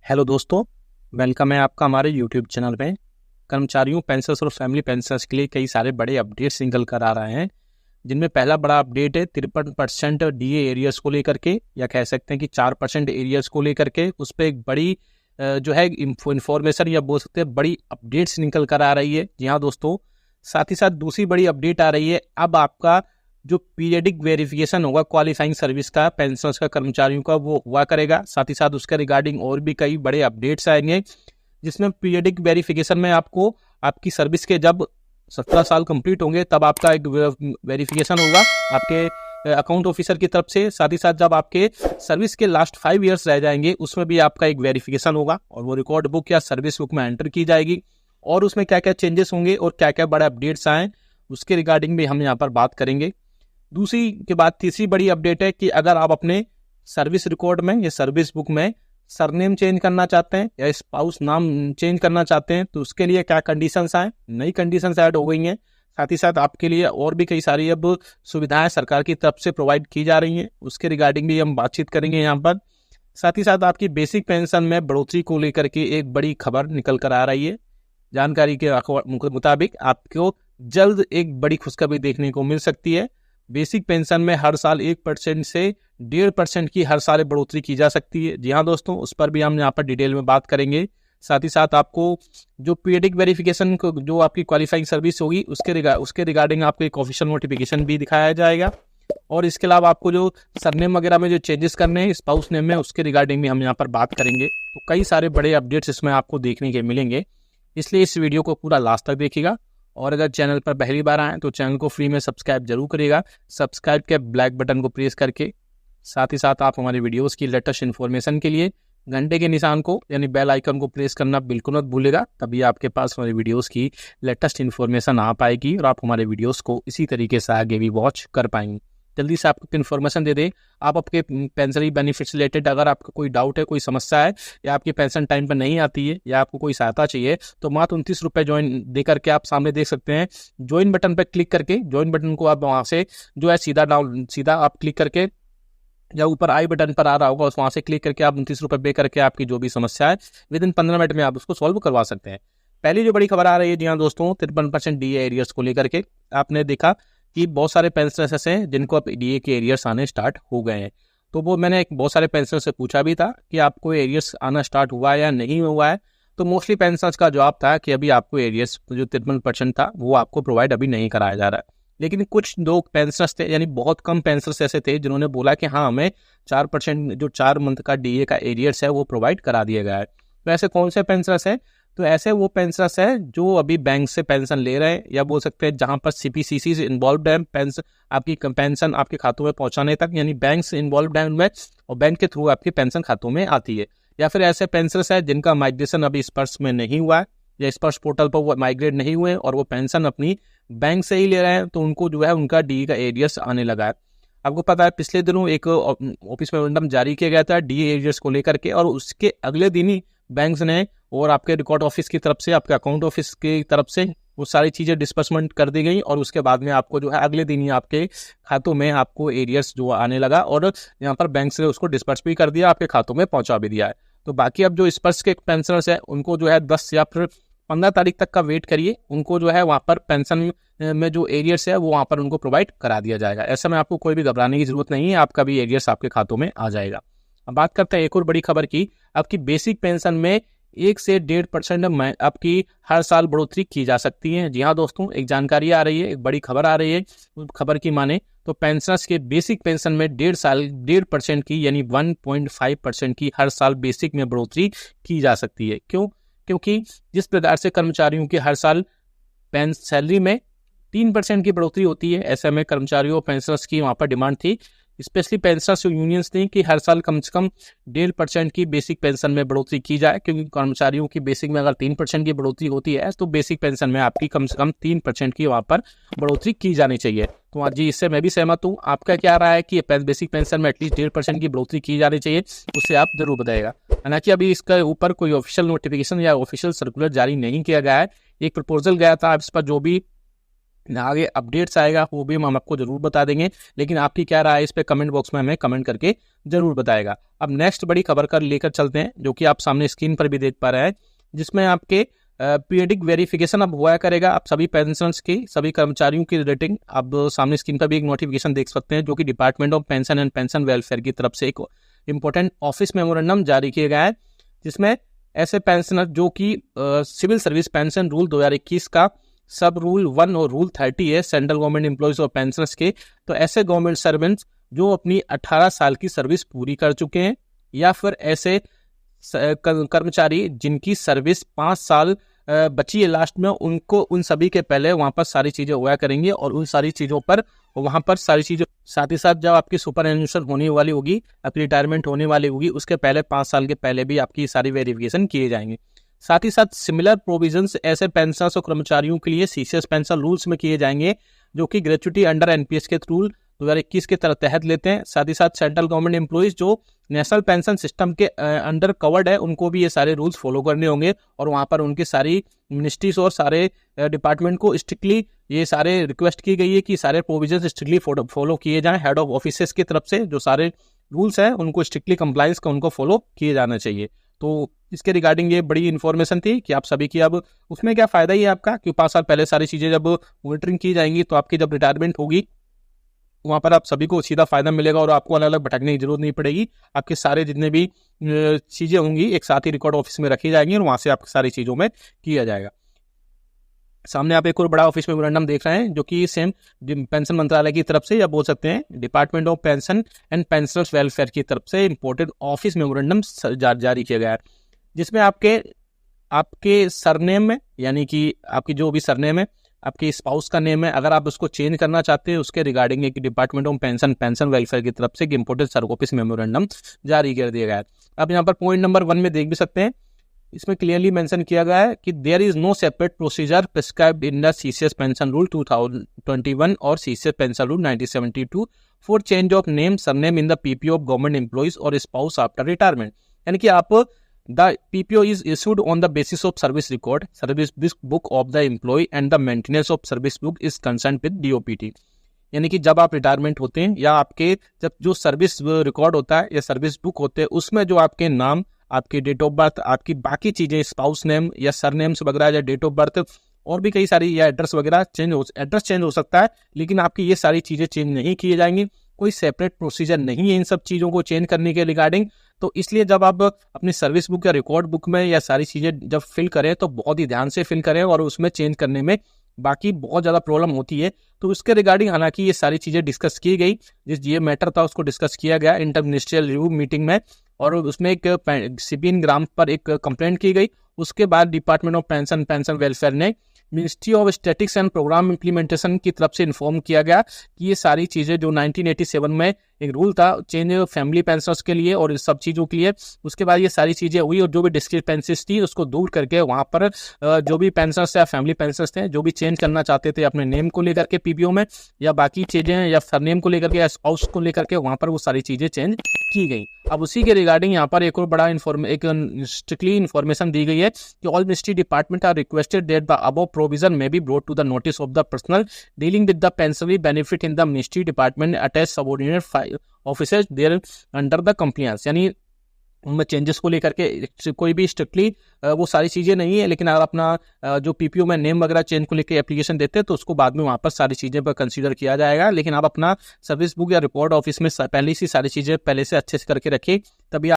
Hello दोस्तों, welcome है आपका हमारे यूट्यूब चैनल पे। कर्मचारियों, पेंशनर्स और फैमिली पेंशनर्स के लिए कई सारे बड़े अपडेट्स निकल कर आ रहे हैं, जिनमें पहला बड़ा अपडेट है 53% डीए एरियर्स को लेकर के, या कह सकते हैं कि 4% एरियर्स को लेकर के। उस पर एक बड़ी जो है इंफॉर्मेशन या बोल सकते हैं बड़ी अपडेट्स निकल कर आ रही है। जी हाँ दोस्तों, साथ ही साथ दूसरी बड़ी अपडेट आ रही है, अब आपका जो पीरियडिक वेरिफिकेशन होगा क्वालिफाइंग सर्विस का, पेंशनर्स का, कर्मचारियों का, वो हुआ करेगा। साथ ही साथ उसके रिगार्डिंग और भी कई बड़े अपडेट्स आएंगे, जिसमें पीरियडिक वेरिफिकेशन में आपको आपकी सर्विस के जब 17 साल कंप्लीट होंगे तब आपका एक वेरिफिकेशन होगा आपके अकाउंट ऑफिसर की तरफ से। साथ ही साथ जब आपके सर्विस के लास्ट 5 ईयर्स रह जाएंगे उसमें भी आपका एक वेरिफिकेशन होगा, और वो रिकॉर्ड बुक या सर्विस बुक में एंटर की जाएगी। और उसमें क्या क्या चेंजेस होंगे और क्या क्या बड़े अपडेट्स आए उसके रिगार्डिंग भी हम यहाँ पर बात करेंगे। दूसरी के बाद तीसरी बड़ी अपडेट है कि अगर आप अपने सर्विस रिकॉर्ड में या सर्विस बुक में सरनेम चेंज करना चाहते हैं या स्पाउस नाम चेंज करना चाहते हैं तो उसके लिए क्या कंडीशंस आए, नई कंडीशंस ऐड हो गई हैं। साथ ही साथ आपके लिए और भी कई सारी अब सुविधाएं सरकार की तरफ से प्रोवाइड की जा रही हैं, उसके रिगार्डिंग भी हम बातचीत करेंगे यहाँ पर। साथ ही साथ आपकी बेसिक पेंशन में बढ़ोतरी को लेकर के एक बड़ी खबर निकल कर आ रही है। जानकारी के मुताबिक आपको जल्द एक बड़ी खुशखबरी देखने को मिल सकती है। बेसिक पेंशन में हर साल 1% से 1.5% की हर साल बढ़ोतरी की जा सकती है। जी हाँ दोस्तों, उस पर भी हम यहाँ पर डिटेल में बात करेंगे। साथ ही साथ आपको जो पीरियडिक वेरिफिकेशन को जो आपकी क्वालिफाइंग सर्विस होगी उसके रिगार्डिंग आपको एक ऑफिशियल नोटिफिकेशन भी दिखाया जाएगा। और इसके अलावा आपको जो सरनेम वगैरह में जो चेंजेस करने हैं स्पाउस नेम में उसके रिगार्डिंग भी हम यहाँ पर बात करेंगे। तो कई सारे बड़े अपडेट्स इसमें आपको देखने के मिलेंगे, इसलिए इस वीडियो को पूरा लास्ट तक देखिएगा। और अगर चैनल पर पहली बार आए तो चैनल को फ्री में सब्सक्राइब जरूर करिएगा, सब्सक्राइब के ब्लैक बटन को प्रेस करके। साथ ही साथ आप हमारे वीडियोस की लेटेस्ट इन्फॉर्मेशन के लिए घंटे के निशान को यानी बेल आइकन को प्रेस करना बिल्कुल मत भूलिएगा, तभी आपके पास हमारे वीडियोस की लेटेस्ट इन्फॉर्मेशन आ पाएगी और आप हमारे वीडियोस को इसी तरीके से आगे भी वॉच कर पाएंगे। जल्दी से आपको इन्फॉर्मेशन दे दें, आप आपके पेंशनरी बेनिफिट्स रिलेटेड अगर आपको कोई डाउट है, कोई समस्या है, या आपकी पेंशन टाइम पर नहीं आती है, या आपको कोई सहायता चाहिए, तो मात्र 29 रुपये ज्वाइन दे करके आप सामने देख सकते हैं। ज्वाइन बटन पर क्लिक करके, ज्वाइन बटन को आप वहाँ से जो है सीधा आप क्लिक करके, या ऊपर आई बटन पर आ रहा होगा वहाँ से क्लिक करके आप 29 रुपये पे करके आपकी जो भी समस्या है विद इन 15 मिनट में आप उसको सॉल्व करवा सकते हैं। पहली जो बड़ी खबर आ रही है, जी हाँ दोस्तों, 53% डीए एरियर्स को लेकर के। आपने देखा कि बहुत सारे पेंशनर्स ऐसे हैं जिनको अब डीए के एरियर्स आने स्टार्ट हो गए हैं। तो वो मैंने बहुत सारे पेंशनर्स से पूछा भी था कि आपको एरियर्स आना स्टार्ट हुआ है या नहीं हुआ है। तो मोस्टली पेंशनर्स का जवाब था कि अभी आपको एरियर्स जो 53% था वो आपको प्रोवाइड अभी नहीं कराया जा रहा है। लेकिन कुछ लोग पेंशनर्स थे, यानी बहुत कम पेंशनर्स ऐसे थे जिन्होंने बोला कि हाँ, हमें 4% जो 4 मंथ का डीए का एरियर्स है वो प्रोवाइड करा दिया गया है। तो ऐसे कौन से पेंशनर्स हैं? तो ऐसे वो पेंशनर्स हैं जो अभी बैंक से पेंशन ले रहे हैं, या बोल सकते हैं जहां पर सीपीसीसी से इन्वॉल्व है पेंशन आपकी पेंशन आपके खातों में पहुंचाने तक, यानी बैंक से इन्वॉल्व है उनमें और बैंक के थ्रू आपके पेंशन खातों में आती है। या फिर ऐसे पेंशनर्स हैं जिनका माइग्रेशन अभी स्पर्श में नहीं हुआ है या स्पर्श पोर्टल पर वो माइग्रेट नहीं हुए और वो पेंशन अपनी बैंक से ही ले रहे हैं, तो उनको जो है उनका डीए का एरियर्स आने लगा है। आपको पता है पिछले दिनों एक ऑफिस मेमोरेंडम जारी किया गया था डीए एरियर्स को लेकर के, और उसके अगले दिन ही बैंक्स ने और आपके रिकॉर्ड ऑफिस की तरफ से, आपके अकाउंट ऑफिस की तरफ से वो सारी चीज़ें डिस्बर्समेंट कर दी गई, और उसके बाद में आपको जो है अगले दिन ही आपके खातों में आपको एरियर्स जो आने लगा, और यहाँ पर बैंक से उसको डिस्पर्स भी कर दिया, आपके खातों में पहुंचा भी दिया है। तो बाकी अब जो स्पर्श के पेंशनर्स है उनको जो है 10 या फिर 15 तारीख तक का वेट करिए, उनको जो है वहाँ पर पेंशन में जो एरियर्स है वो वहाँ पर उनको प्रोवाइड करा दिया जाएगा। ऐसे में आपको कोई भी घबराने की जरूरत नहीं है, आपका भी एरियर्स आपके खातों में आ जाएगा। अब बात करते हैं एक और बड़ी खबर की। आपकी बेसिक पेंशन में 1 से 1.5% आपकी हर साल बढ़ोतरी की जा सकती है। जी हाँ दोस्तों, एक जानकारी आ रही है, एक बड़ी खबर आ रही है। खबर की माने तो पेंशनर्स के बेसिक पेंशन में 1.5% की यानी 1.5% की हर साल बेसिक में बढ़ोतरी की जा सकती है। क्यों? क्योंकि जिस प्रकार से कर्मचारियों की हर साल सैलरी में 3% की बढ़ोतरी होती है, ऐसे में कर्मचारियों और पेंशनर्स की वहाँ पर डिमांड थी, स्पेशली पेंशनर्स यूनियंस थी, कि हर साल कम से कम 1.5% की बेसिक पेंशन में बढ़ोतरी की जाए। क्योंकि कर्मचारियों की बेसिक में अगर 3% की बढ़ोतरी होती है तो बेसिक पेंशन में आपकी कम से कम 3% की वहाँ पर बढ़ोतरी की जानी चाहिए। तो हाँ जी, इससे मैं भी सहमत हूँ। आपका क्या राय है कि बेसिक पेंशन में एटलीस्ट 1.5% की बढ़ोतरी की जानी चाहिए? उससे आप जरूर बताइएगा। हालांकि अभी इसके ऊपर कोई ऑफिशियल नोटिफिकेशन या ऑफिशियल सर्कुलर जारी नहीं किया गया है। एक प्रपोजल गया था, इस पर जो भी आगे अपडेट्स आएगा वो भी हम आपको जरूर बता देंगे, लेकिन आपकी क्या राय है इस पे कमेंट बॉक्स में हमें कमेंट करके जरूर बताएगा। अब नेक्स्ट बड़ी खबर कर लेकर चलते हैं, जो कि आप सामने स्क्रीन पर भी देख पा रहे हैं, जिसमें आपके पीरियडिक वेरिफिकेशन अब हुआ करेगा। आप सभी पेंशनर्स की, सभी कर्मचारियों की रेटिंग अब सामने स्क्रीन पर भी एक नोटिफिकेशन देख सकते हैं, जो कि department of pension and pension welfare की तरफ से एक इंपॉर्टेंट ऑफिस मेमोरेंडम जारी किया गया है, जिसमें ऐसे पेंशनर जो कि सिविल सर्विस पेंशन रूल 2021 का सब रूल 1 और रूल 30 है सेंट्रल गवर्नमेंट एम्प्लॉयज और पेंशनर्स के, तो ऐसे गवर्नमेंट सर्वेंट्स जो अपनी 18 साल की सर्विस पूरी कर चुके हैं, या फिर ऐसे कर्मचारी जिनकी सर्विस 5 साल बची है लास्ट में, उनको उन सभी के पहले वहां पर सारी चीजें हुआ करेंगी, और उन सारी चीजों पर वहां पर सारी चीजें साथ ही साथ जब आपकी सुपर एन्यूशन होने वाली होगी, आपकी रिटायरमेंट होने वाली होगी, उसके पहले 5 साल के पहले भी आपकी सारी वेरिफिकेशन किए जाएंगे। साथ ही साथ सिमिलर प्रोविजंस ऐसे पेंशनर्स और कर्मचारियों के लिए सीसीएस पेंशन रूल्स में किए जाएंगे, जो कि ग्रेच्युटी अंडर एनपीएस के रूल 2021 के तहत लेते हैं। साथ ही साथ सेंट्रल गवर्नमेंट एम्प्लॉइज जो नेशनल पेंशन सिस्टम के अंडर कवर्ड है, उनको भी ये सारे रूल्स फॉलो करने होंगे, और वहां पर उनकी सारी मिनिस्ट्रीज और सारे डिपार्टमेंट को स्ट्रिक्टली ये सारे रिक्वेस्ट की गई है कि सारे प्रोविजन स्ट्रिक्टली फॉलो किए जाएं। हेड ऑफ ऑफिसेस की तरफ से जो सारे रूल्स हैं उनको स्ट्रिक्टली कंप्लायंस का उनको फॉलो किए जाना चाहिए। तो इसके रिगार्डिंग ये बड़ी इन्फॉर्मेशन थी कि आप सभी की, अब उसमें क्या फायदा ही है आपका कि 5 साल पहले सारी चीजें जब मॉनिटरिंग की जाएंगी, तो आपकी जब रिटायरमेंट होगी वहां पर आप सभी को सीधा फायदा मिलेगा, और आपको अलग अलग भटकने की जरूरत नहीं पड़ेगी। आपके सारे जितने भी चीजें होंगी एक साथ ही रिकॉर्ड ऑफिस में रखी जाएंगी, और वहां से आपकी सारी चीजों में किया जाएगा। सामने आप एक और बड़ा ऑफिस मेमोरेंडम देख रहे हैं, जो कि सेम पेंशन मंत्रालय की तरफ से, या बोल सकते हैं department of pension and pensioners welfare की तरफ से इंपोर्टेड ऑफिस मेमोरेंडम जारी किया गया है, जिसमें आपके सरनेम में, यानी कि आपकी जो भी सरनेम है, आपके स्पाउस का नेम है, अगर आप उसको चेंज करना चाहते हैं, उसके रिगार्डिंग एक डिपार्टमेंट ऑफ पेंशन वेलफेयर की तरफ से एक इंपोर्टेड ऑफिस मेमोरेंडम जारी कर दिया गया है। अब यहाँ पर पॉइंट नंबर 1 में देख भी सकते हैं, इसमें क्लियरली मेंशन किया गया है कि there is no separate procedure prescribed in the CCS pension rule 2021 और CCS pension rule 1972 for change of name surname in the PPO of government employees और स्पाउस आफ्टर रिटायरमेंट। यानी कि आप the PPO is issued on the basis of service record, service book of the employ and the maintenance of service book is concern with DoPT. यानी कि जब आप retirement होते हैं, या आपके जब जो सर्विस रिकॉर्ड होता है या सर्विस बुक होते हैं, उसमें जो आपके नाम, आपकी डेट ऑफ बर्थ, आपकी बाकी चीजें, स्पाउस नेम या सरनेम्स वगैरह, या डेट ऑफ बर्थ, और भी कई सारी, या एड्रेस वगैरह एड्रेस चेंज हो सकता है, लेकिन आपकी ये सारी चीजें चेंज नहीं की जाएंगी। कोई सेपरेट प्रोसीजर नहीं है इन सब चीजों को चेंज करने के रिगार्डिंग। तो इसलिए जब आप अपनी सर्विस बुक या रिकॉर्ड बुक में या सारी चीजें जब फिल करें, तो बहुत ही ध्यान से फिल करें, और उसमें चेंज करने में बाकी बहुत ज्यादा प्रॉब्लम होती है। तो उसके रिगार्डिंग हालांकि ये सारी चीजें डिस्कस की गई, जिस ये मैटर था उसको डिस्कस किया गया इंटर मिनिस्ट्रियल रिव्यू मीटिंग में, और उसमें एक सीपीएन ग्राम पर एक कंप्लेंट की गई। उसके बाद डिपार्टमेंट ऑफ पेंशन वेलफेयर ने ministry of statistics and programme implementation की तरफ से इन्फॉर्म किया गया कि ये सारी चीजें जो 1987 में एक रूल था चेंज फैमिली पेंशनर्स के लिए और इस सब चीजों के लिए, उसके बाद ये सारी चीजें हुई, और जो भी डिस्क्रिपेंसीज थी उसको दूर करके वहां पर जो भी पेंशनर्स या फैमिली पेंशनर्स थे, जो भी चेंज करना चाहते थे अपने नेम को लेकर के पीपीओ में, या बाकी चीजें, या सरनेम को लेकर के, या स्पाउस को लेकर के, वहां पर वो सारी चीजें चेंज की गई। अब उसी के रिगार्डिंग यहाँ पर एक और बड़ा एक स्ट्रिक्टली इन्फॉर्मेशन दी गई है कि all ministry department are requested that the above provision may be brought to the notice of the personnel dealing with the pensionary benefit in the ministry department attached subordinate officers there under the compliance। यानी उनमें changes को लेकर के कोई भी strictly वो सारी चीज़ें नहीं है, लेकिन अगर अपना जो पीपीओ में नेम वगैरह चेंज को लेकर एप्लीकेशन देते हैं तो उसको बाद में वहाँ पर सारी चीज़ें पर कंसीडर किया जाएगा। लेकिन आप अपना सर्विस बुक या रिकॉर्ड ऑफिस में पहले से सारी चीज़ें पहले से अच्छे से करके रखिए, तभी